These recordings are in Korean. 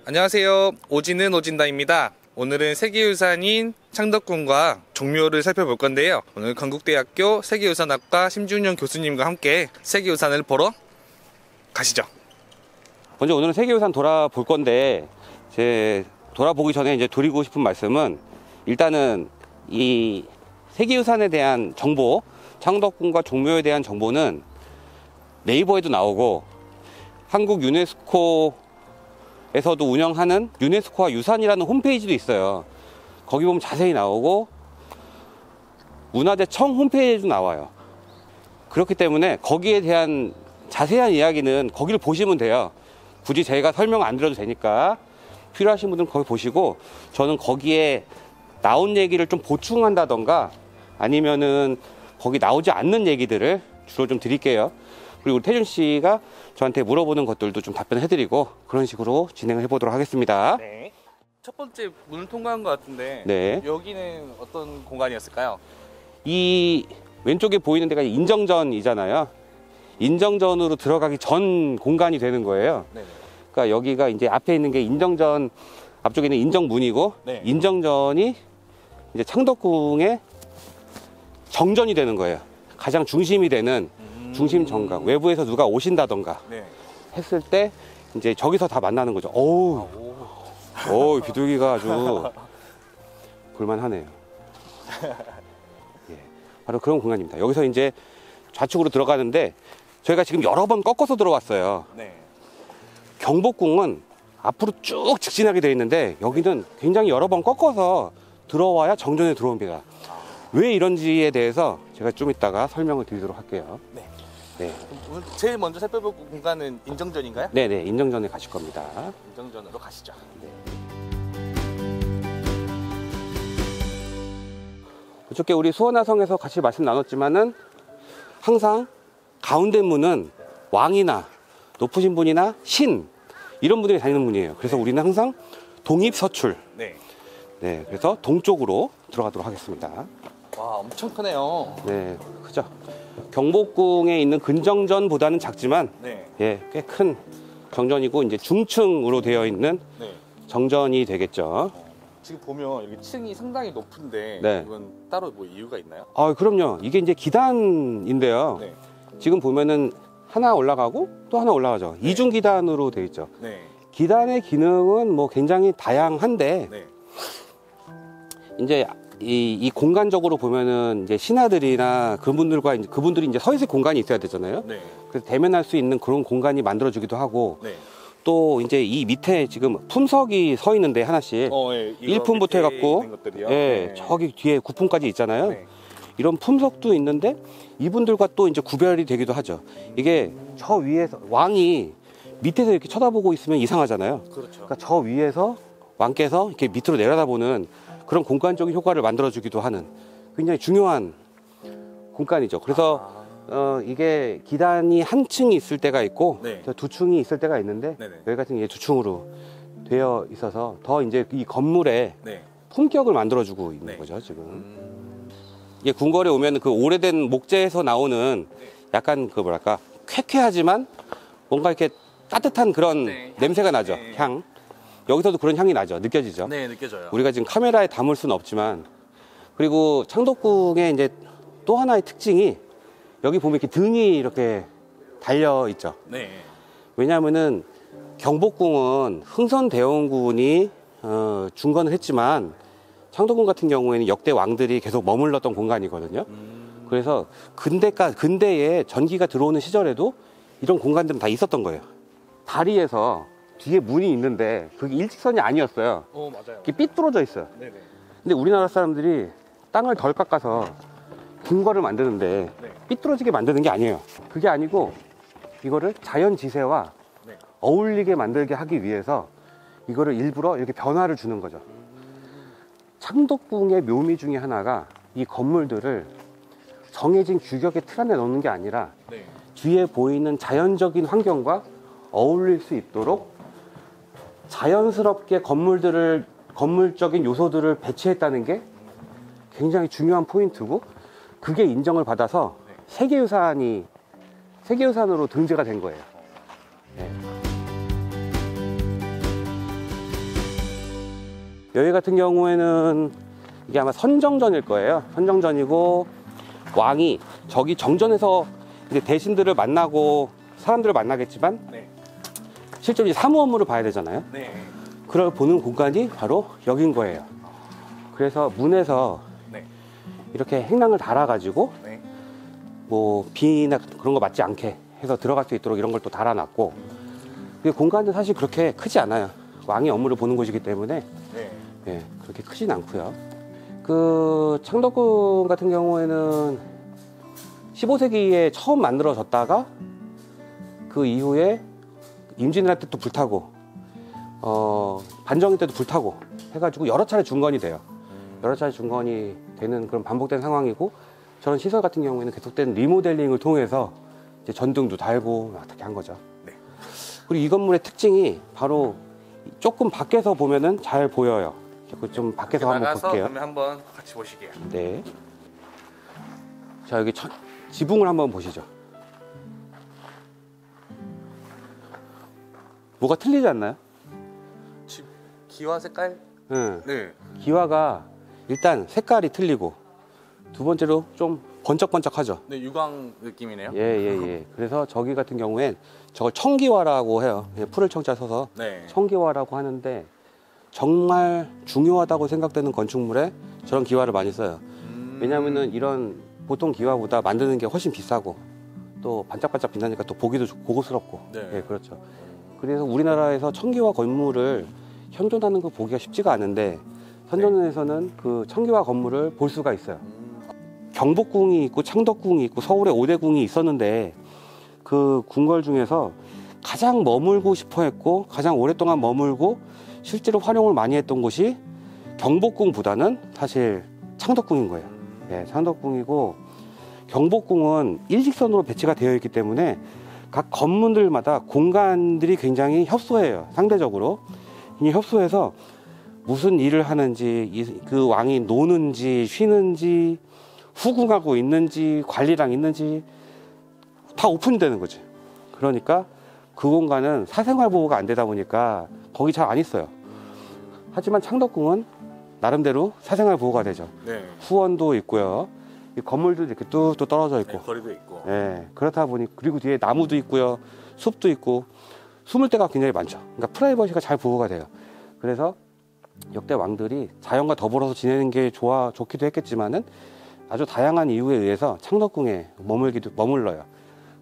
안녕하세요. 오지는 오진다입니다. 오늘은 세계유산인 창덕궁과 종묘를 살펴볼 건데요. 오늘 건국대학교 세계유산학과 심준영 교수님과 함께 세계유산을 보러 가시죠. 먼저 오늘은 세계유산 돌아볼 건데, 돌아보기 전에 이제 드리고 싶은 말씀은, 일단은 이 세계유산에 대한 정보, 창덕궁과 종묘에 대한 정보는 네이버에도 나오고, 한국 유네스코에서도 운영하는 유네스코와 유산이라는 홈페이지도 있어요. 거기 보면 자세히 나오고, 문화재청 홈페이지도 나와요. 그렇기 때문에 거기에 대한 자세한 이야기는 거기를 보시면 돼요. 굳이 제가 설명 안 드려도 되니까 필요하신 분들은 거기 보시고, 저는 거기에 나온 얘기를 좀 보충한다던가 아니면은 거기 나오지 않는 얘기들을 주로 좀 드릴게요. 그리고 우리 태준 씨가 저한테 물어보는 것들도 좀 답변해드리고, 그런 식으로 진행을 해보도록 하겠습니다. 네. 첫 번째 문을 통과한 것 같은데, 네. 여기는 어떤 공간이었을까요? 이 왼쪽에 보이는 데가 인정전이잖아요. 인정전으로 들어가기 전 공간이 되는 거예요. 네. 그러니까 여기가 이제 앞에 있는 게 인정전, 앞쪽에 있는 인정문이고, 네. 인정전이 이제 창덕궁의 정전이 되는 거예요. 가장 중심이 되는 중심 정각. 외부에서 누가 오신다던가 네. 했을 때 이제 저기서 다 만나는 거죠. 어우, 비둘기가 아주 볼만하네요. 예, 바로 그런 공간입니다. 여기서 이제 좌측으로 들어가는데, 저희가 지금 여러 번 꺾어서 들어왔어요. 네. 경복궁은 앞으로 쭉 직진하게 되어 있는데, 여기는 굉장히 여러 번 꺾어서 들어와야 정전에 들어옵니다. 왜 이런지에 대해서 제가 좀 이따가 설명을 드리도록 할게요. 네. 네. 오늘 제일 먼저 살펴볼 공간은 인정전인가요? 네네, 인정전에 가실 겁니다. 인정전으로 가시죠. 네. 어저께 우리 수원화성에서 같이 말씀 나눴지만은, 항상 가운데 문은 왕이나 높으신 분이나 신, 이런 분들이 다니는 문이에요. 그래서 우리는 항상 동입서출. 네. 네, 그래서 동쪽으로 들어가도록 하겠습니다. 와, 엄청 크네요. 네, 크죠. 경복궁에 있는 근정전보다는 작지만, 네. 예, 꽤 큰 정전이고, 이제 중층으로 되어 있는 네. 정전이 되겠죠. 지금 보면 여기 층이 상당히 높은데, 네. 이건 따로 뭐 이유가 있나요? 아, 그럼요. 이게 이제 기단인데요. 네. 지금 보면은 하나 올라가고 또 하나 올라가죠. 네. 이중 기단으로 되어 있죠. 네. 기단의 기능은 뭐 굉장히 다양한데, 네. 이제 이 공간적으로 보면은 이제 신하들이나 그분들이 이제 서 있을 공간이 있어야 되잖아요. 네. 그래서 대면할 수 있는 그런 공간이 만들어주기도 하고, 네. 또 이제 이 밑에 지금 품석이 서 있는데 하나씩, 예. 이거 1품부터 밑에 해갖고, 있는 것들이요? 예, 네. 저기 뒤에 9품까지 있잖아요. 네. 이런 품석도 있는데, 이분들과 또 이제 구별이 되기도 하죠. 이게 저 위에서 왕이 밑에서 이렇게 쳐다보고 있으면 이상하잖아요. 그렇죠. 그러니까 저 위에서 왕께서 이렇게 밑으로 내려다보는 그런 공간적인 효과를 만들어주기도 하는 굉장히 중요한 공간이죠. 그래서 이게 기단이 한 층이 있을 때가 있고, 네. 두 층이 있을 때가 있는데, 네네. 여기 같은 게 두 층으로 되어 있어서 더 이제 이 건물에 네. 품격을 만들어주고 있는 네. 거죠, 지금. 이게 궁궐에 오면 그 오래된 목재에서 나오는 약간 그 뭐랄까, 쾌쾌하지만 뭔가 이렇게 따뜻한 그런 네, 냄새가 나죠. 네. 향. 여기서도 그런 향이 나죠. 느껴지죠. 네, 느껴져요. 우리가 지금 카메라에 담을 수는 없지만, 그리고 창덕궁의 이제 또 하나의 특징이, 여기 보면 이렇게 등이 이렇게 달려 있죠. 네. 왜냐하면은 경복궁은 흥선대원군이 중건을 했지만, 창덕궁 같은 경우에는 역대 왕들이 계속 머물렀던 공간이거든요. 그래서 근대에 전기가 들어오는 시절에도 이런 공간들은 다 있었던 거예요. 다리에서 뒤에 문이 있는데 그게 일직선이 아니었어요. 맞아요. 이렇게 삐뚤어져 있어요. 네네. 근데 우리나라 사람들이 땅을 덜 깎아서 궁궐을 만드는데 네. 삐뚤어지게 만드는 게 아니에요. 그게 아니고, 이거를 자연지세와 네. 어울리게 만들게 하기 위해서 이거를 일부러 이렇게 변화를 주는 거죠. 창덕궁의 묘미 중에 하나가, 이 건물들을 정해진 규격의 틀 안에 넣는 게 아니라 네. 뒤에 보이는 자연적인 환경과 어울릴 수 있도록 자연스럽게 건물적인 요소들을 배치했다는 게 굉장히 중요한 포인트고, 그게 인정을 받아서 세계유산으로 등재가 된 거예요. 네. 여기 같은 경우에는 이게 아마 선정전일 거예요. 선정전이고 왕이 저기 정전에서 이제 대신들을 만나고 사람들을 만나겠지만 네. 실제로 이제 사무 업무를 봐야 되잖아요. 네. 그걸 보는 공간이 바로 여긴 거예요. 그래서 문에서 네. 이렇게 행랑을 달아가지고 네. 뭐 비나 그런 거 맞지 않게 해서 들어갈 수 있도록 이런 걸 또 달아놨고, 그 공간은 사실 그렇게 크지 않아요. 왕이 업무를 보는 곳이기 때문에 네. 예, 그렇게 크진 않고요. 그 창덕궁 같은 경우에는 15세기에 처음 만들어졌다가 그 이후에 임진왜란 때 또 불타고 반정이 때도 불타고 해가지고 여러 차례 중건이 돼요. 여러 차례 중건이 되는 그런 반복된 상황이고, 저런 시설 같은 경우에는 계속된 리모델링을 통해서 이제 전등도 달고 어떻게 한 거죠. 네. 그리고 이 건물의 특징이 바로 조금 밖에서 보면은 잘 보여요. 좀 밖에서 한번 나가서 볼게요. 그러면 한번 같이 보시게요. 네. 자, 여기 지붕을 한번 보시죠. 뭐가 틀리지 않나요? 기와 색깔? 응. 네. 기와가 일단 색깔이 틀리고, 두 번째로 좀 번쩍번쩍하죠. 네, 유광 느낌이네요. 예. 그래서 저기 같은 경우엔 저걸 청기화라고 해요. 풀을 청자 써서 네. 청기화라고 하는데, 정말 중요하다고 생각되는 건축물에 저런 기와를 많이 써요. 왜냐하면은 이런 보통 기와보다 만드는 게 훨씬 비싸고 또 반짝반짝 빛나니까 또 보기도 고급스럽고. 네. 예, 그렇죠. 그래서 우리나라에서 청기화 건물을 현존하는 거 보기가 쉽지가 않은데, 선전에서는 그 청기화 건물을 볼 수가 있어요. 경복궁이 있고 창덕궁이 있고 서울에 5대 궁이 있었는데, 그 궁궐 중에서 가장 머물고 싶어 했고 가장 오랫동안 머물고 실제로 활용을 많이 했던 곳이 경복궁보다는 사실 창덕궁인 거예요. 예, 창덕궁이고, 경복궁은 일직선으로 배치가 되어 있기 때문에 각 건물들마다 공간들이 굉장히 협소해요. 상대적으로 굉장히 협소해서 무슨 일을 하는지, 그 왕이 노는지 쉬는지 후궁하고 있는지 관리랑 있는지 다 오픈되는 거지. 그러니까 그 공간은 사생활 보호가 안 되다 보니까 거기 잘 안 있어요. 하지만 창덕궁은 나름대로 사생활 보호가 되죠. 네. 후원도 있고요. 이 건물도 이렇게 뚝뚝 떨어져 있고. 네, 거리도 있고. 예, 그렇다 보니, 그리고 뒤에 나무도 있고요, 숲도 있고, 숨을 데가 굉장히 많죠. 그러니까 프라이버시가 잘 보호가 돼요. 그래서 역대 왕들이 자연과 더불어서 지내는 게 좋기도 했겠지만은 아주 다양한 이유에 의해서 창덕궁에 머물러요.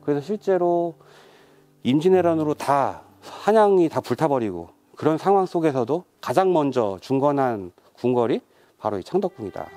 그래서 실제로 임진왜란으로 다 한양이 다 불타버리고 그런 상황 속에서도 가장 먼저 중건한 궁궐이 바로 이 창덕궁이다.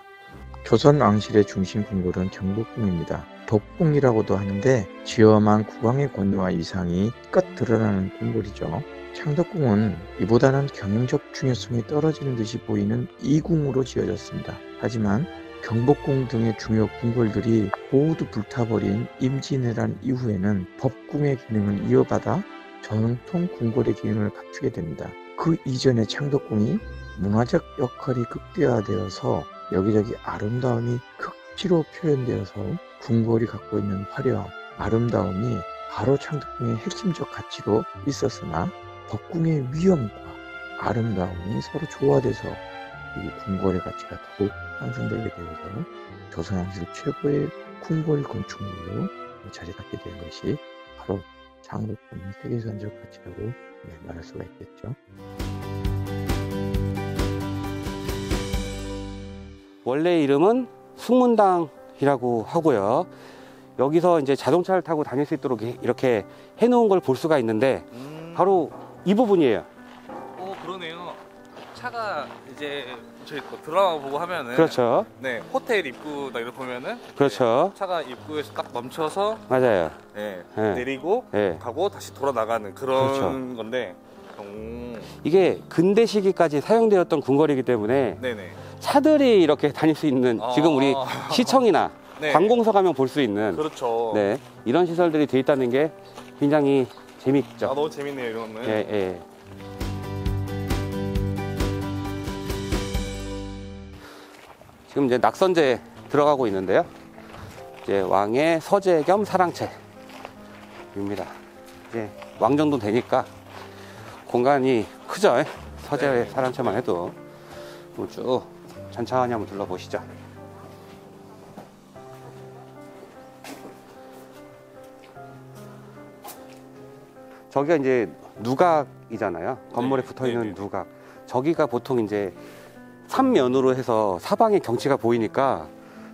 조선 왕실의 중심 궁궐은 경복궁입니다. 덕궁이라고도 하는데 지엄한 국왕의 권위와 위상이 끝 드러나는 궁궐이죠. 창덕궁은 이보다는 경영적 중요성이 떨어지는 듯이 보이는 이궁으로 지어졌습니다. 하지만 경복궁 등의 중요 궁궐들이 모두 불타버린 임진왜란 이후에는 법궁의 기능을 이어받아 전통 궁궐의 기능을 갖추게 됩니다. 그 이전의 창덕궁이 문화적 역할이 극대화되어서 여기저기 아름다움이 극치로 표현되어서 궁궐이 갖고 있는 화려함, 아름다움이 바로 창덕궁의 핵심적 가치로 있었으나 법궁의 위엄과 아름다움이 서로 조화돼서 이 궁궐의 가치가 더욱 상승되게 되어서 조선왕실 최고의 궁궐 건축물로 자리 잡게 된 것이 바로 창덕궁 세계유산적 가치라고 말할 수가 있겠죠. 원래 이름은 숭문당이라고 하고요. 여기서 이제 자동차를 타고 다닐 수 있도록 이렇게 해놓은 걸 볼 수가 있는데, 바로 이 부분이에요. 그러네요. 차가 이제 저희 뭐 드라마 보고 하면은, 그렇죠. 네, 호텔 입구 딱 이렇게 보면은, 그렇죠. 네, 차가 입구에서 딱 멈춰서, 맞아요. 네, 네. 내리고 네. 가고 다시 돌아 나가는 그런 그렇죠. 건데, 이게 근대 시기까지 사용되었던 궁궐이기 때문에 네네. 차들이 이렇게 다닐 수 있는, 지금 우리 시청이나 네. 관공서 가면 볼 수 있는, 그렇죠. 네, 이런 시설들이 돼 있다는 게 굉장히 재밌죠. 너무 재밌네요, 이런 거는. 예. 지금 이제 낙선제 들어가고 있는데요. 이제 왕의 서재 겸 사랑채입니다. 이제 왕 정도 되니까 공간이 크죠. 서재 네. 사랑채만 해도. 쭉 천천히 한번 둘러보시죠. 저기가 이제 누각이잖아요. 건물에 네, 붙어 있는 네네. 누각. 저기가 보통 이제 삼면으로 해서 사방에 경치가 보이니까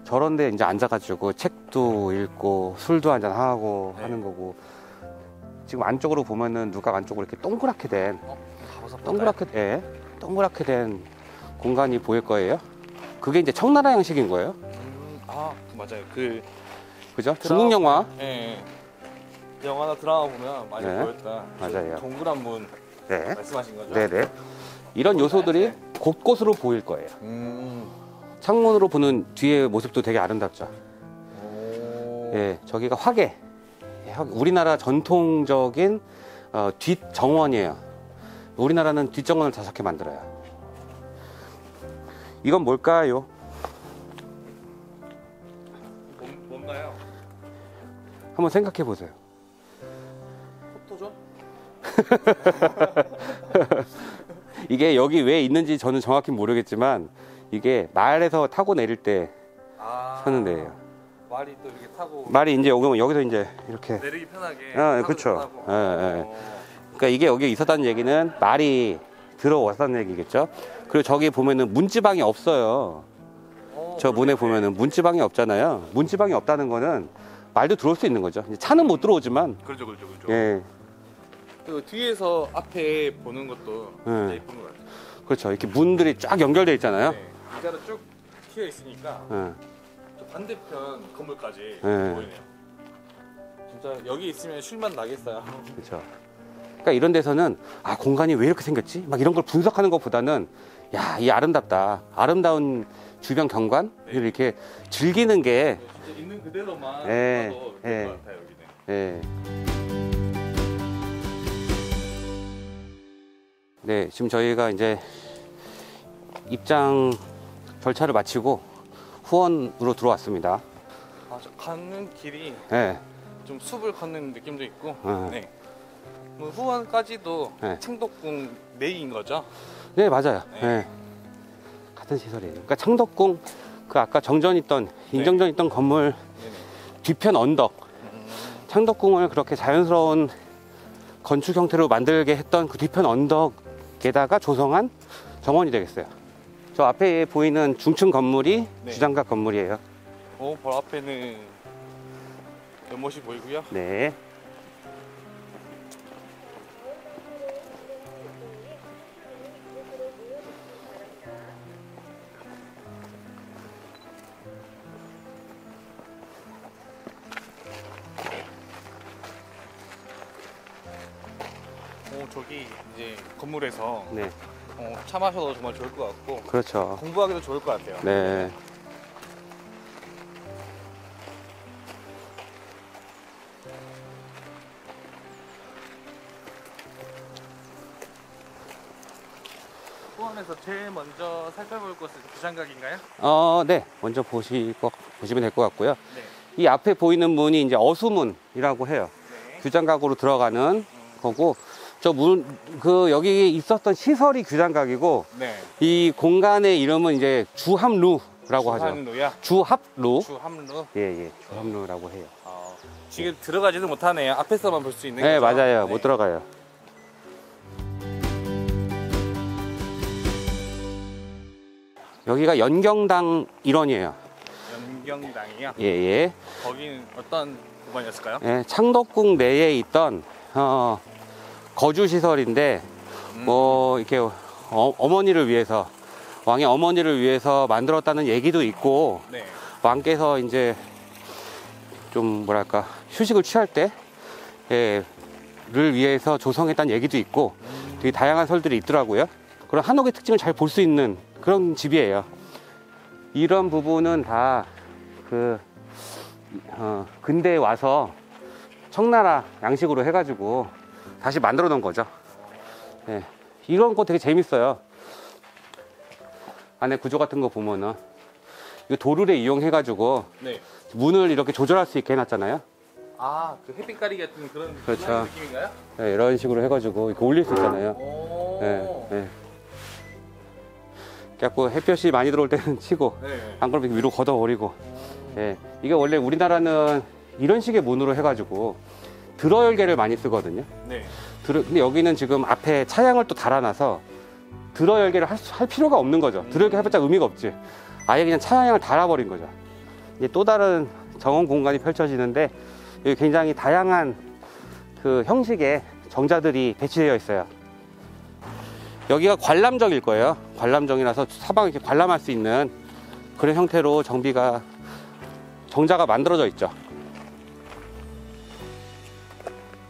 저런데 이제 앉아가지고 책도 읽고 술도 한잔 하고 네. 하는 거고. 지금 안쪽으로 보면은 누각 안쪽으로 이렇게 동그랗게 된 가봐서 동그랗게 된 공간이 보일 거예요. 그게 이제 청나라 양식인 거예요. 아 맞아요. 그죠? 드라마- 중국 영화. 예. 영화나 드라마 보면 많이 네. 보였다. 맞아요. 동그란 문 네. 말씀하신 거죠? 네네. 이런 요소들이 곳곳으로 보일 거예요. 음. 창문으로 보는 뒤의 모습도 되게 아름답죠. 오. 예, 저기가 화계. 우리나라 전통적인 뒷정원이에요. 우리나라는 뒷정원을 5개 만들어요. 이건 뭘까요? 뭔가요? 한번 생각해 보세요. 포토죠? 이게 여기 왜 있는지 저는 정확히 모르겠지만 이게 말에서 타고 내릴 때 아. 서는 데예요. 말이 또 이렇게 타고 말이 이제 여기서 이제 이렇게. 내리기 편하게. 그렇죠. 그러니까 이게 여기 있었다는 얘기는 말이 들어왔다는 얘기겠죠. 그리고 저기 보면은 문지방이 없어요. 저 문에 보면은 문지방이 없잖아요. 문지방이 없다는 거는 말도 들어올 수 있는 거죠. 이제 차는 못 들어오지만. 그렇죠. 예, 그리고 뒤에서 앞에 보는 것도 진짜 예쁜 것 같아요. 그렇죠. 이렇게 문들이 쫙 연결돼 있잖아요. 네. 의자로 쭉 튀어 있으니까 예. 저 반대편 건물까지 네. 보이네요. 진짜 여기 있으면 쉴만 나겠어요. 그렇죠. 그러니까 이런 데서는 아 공간이 왜 이렇게 생겼지? 막 이런 걸 분석하는 것보다는 야, 이 아름답다. 아름다운 주변 경관을 이렇게 즐기는 게 진짜 있는 그대로만 예, 봐도 예. 될 것 같아요 여기는. 예. 네, 지금 저희가 이제 입장 절차를 마치고 후원으로 들어왔습니다. 아, 저 가는 길이 예. 좀 숲을 걷는 느낌도 있고. 어. 네. 뭐 후원까지도 네. 창덕궁 내인 거죠? 네, 맞아요. 네. 예. 같은 시설이에요. 그러니까 창덕궁 그 아까 정전 있던 인정전 있던 건물 네네. 뒤편 언덕. 창덕궁을 그렇게 자연스러운 건축 형태로 만들게 했던 그 뒤편 언덕에다가 조성한 정원이 되겠어요. 저 앞에 보이는 중층 건물이 네. 주장각 건물이에요. 바로 앞에는 연못이 보이고요. 네. 저기 이제 건물에서 네. 차 마셔도 정말 좋을 것 같고 그렇죠. 공부하기도 좋을 것 같아요. 네. 후원에서 제일 먼저 살펴볼 곳은 부장각인가요? 네. 먼저 보시면 될 것 같고요. 네. 이 앞에 보이는 문이 이제 어수문이라고 해요. 네. 규장각으로 들어가는 거고, 저 문, 여기 있었던 시설이 규장각이고, 네. 이 공간의 이름은 이제 주합루라고 하죠. 주한루야? 주합루. 주함루? 예, 주합루라고 해요. 지금 들어가지도 못하네요. 앞에서만 볼 수 있는 네, 거죠? 맞아요. 네. 못 들어가요. 여기가 연경당 일원이에요. 연경당이요? 예. 거기는 어떤 공간이었을까요? 예, 창덕궁 내에 있던 거주 시설인데 뭐 이렇게 어머니를 위해서 왕의 어머니를 위해서 만들었다는 얘기도 있고 네. 왕께서 이제 좀 뭐랄까 휴식을 취할 때를 위해서 조성했다는 얘기도 있고 되게 다양한 설들이 있더라고요. 그런 한옥의 특징을 잘 볼 수 있는 그런 집이에요. 이런 부분은 다 근대에 와서 청나라 양식으로 해가지고 다시 만들어 놓은 거죠. 예. 이런 거 되게 재밌어요. 안에 구조 같은 거 보면은 이거 도르래 이용해가지고 네. 문을 이렇게 조절할 수 있게 해놨잖아요. 그 햇빛 가리기 같은 그런 그렇죠. 느낌인가요? 예, 이런 식으로 해가지고 이렇게 올릴 수 있잖아요. 오. 예, 예. 그래갖고 햇볕이 많이 들어올 때는 치고 네. 안 그러면 위로 걷어버리고. 예, 이게 원래 우리나라는 이런 식의 문으로 해가지고 드러 열개를 많이 쓰거든요. 네. 근데 여기는 지금 앞에 차양을 또 달아놔서 드러 열개를 할 필요가 없는 거죠. 드러 열개 해봤자 의미가 없지. 아예 그냥 차양을 달아버린 거죠. 이제 또 다른 정원 공간이 펼쳐지는데 여기 굉장히 다양한 그 형식의 정자들이 배치되어 있어요. 여기가 관람정일 거예요. 관람정이라서 사방을 이렇게 관람할 수 있는 그런 형태로 정자가 만들어져 있죠.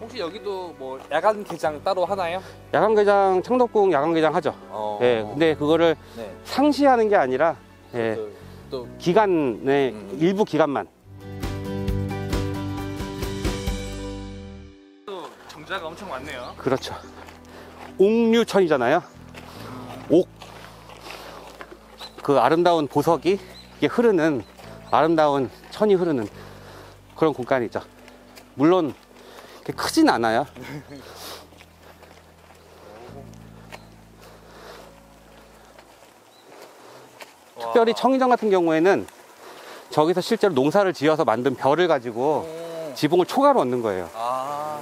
혹시 여기도 뭐 야간 개장 따로 하나요? 야간개장, 창덕궁 야간개장 하죠. 예, 근데 그거를 네. 상시하는 게 아니라 예, 또 기간에 일부 기간만. 정자가 엄청 많네요. 그렇죠. 옥류천이잖아요. 옥. 그 아름다운 보석이 이게 흐르는 아름다운 천이 흐르는 그런 공간이죠. 물론 그렇게 크진 않아요. 특별히 청의정 같은 경우에는 저기서 실제로 농사를 지어서 만든 벼를 가지고 지붕을 초가로 얻는 거예요. 아.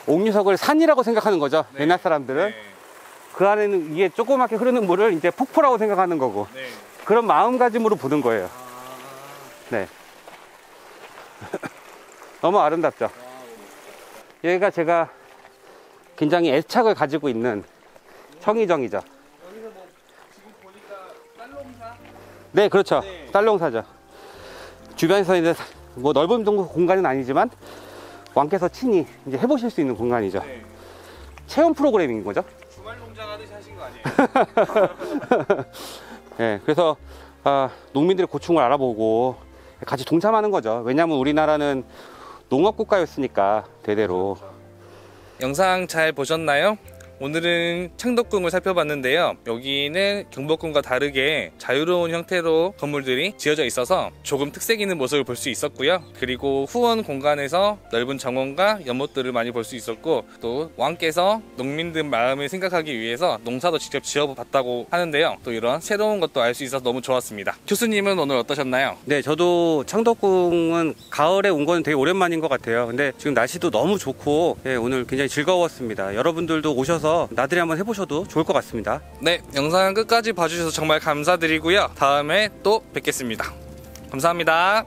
옥류석을 산이라고 생각하는 거죠. 네. 옛날 사람들은. 네. 그 안에는 이게 조그맣게 흐르는 물을 이제 폭포라고 생각하는 거고. 네. 그런 마음가짐으로 보는 거예요. 네. 너무 아름답죠. 여기가 제가 굉장히 애착을 가지고 있는 청의정이죠. 여기서 뭐 지금 보니까 쌀농사? 네, 그렇죠. 네. 쌀농사죠. 주변에서 이제 뭐 넓은 공간은 아니지만 왕께서 친히 이제 해보실 수 있는 공간이죠. 네. 체험 프로그램인 거죠. 주말 농장 하듯이 하신 거 아니에요? 네, 그래서 농민들의 고충을 알아보고 같이 동참하는 거죠. 왜냐하면 우리나라는 농업국가였으니까 대대로. 영상 잘 보셨나요? 오늘은 창덕궁을 살펴봤는데요. 여기는 경복궁과 다르게 자유로운 형태로 건물들이 지어져 있어서 조금 특색 있는 모습을 볼 수 있었고요. 그리고 후원 공간에서 넓은 정원과 연못들을 많이 볼 수 있었고, 또 왕께서 농민들 마음을 생각하기 위해서 농사도 직접 지어봤다고 하는데요. 또 이런 새로운 것도 알 수 있어서 너무 좋았습니다. 교수님은 오늘 어떠셨나요? 네, 저도 창덕궁은 가을에 온 건 되게 오랜만인 것 같아요. 근데 지금 날씨도 너무 좋고 오늘 굉장히 즐거웠습니다. 여러분들도 오셔서 나들이 한번 해보셔도 좋을 것 같습니다. 네, 영상 끝까지 봐주셔서 정말 감사드리고요. 다음에 또 뵙겠습니다. 감사합니다.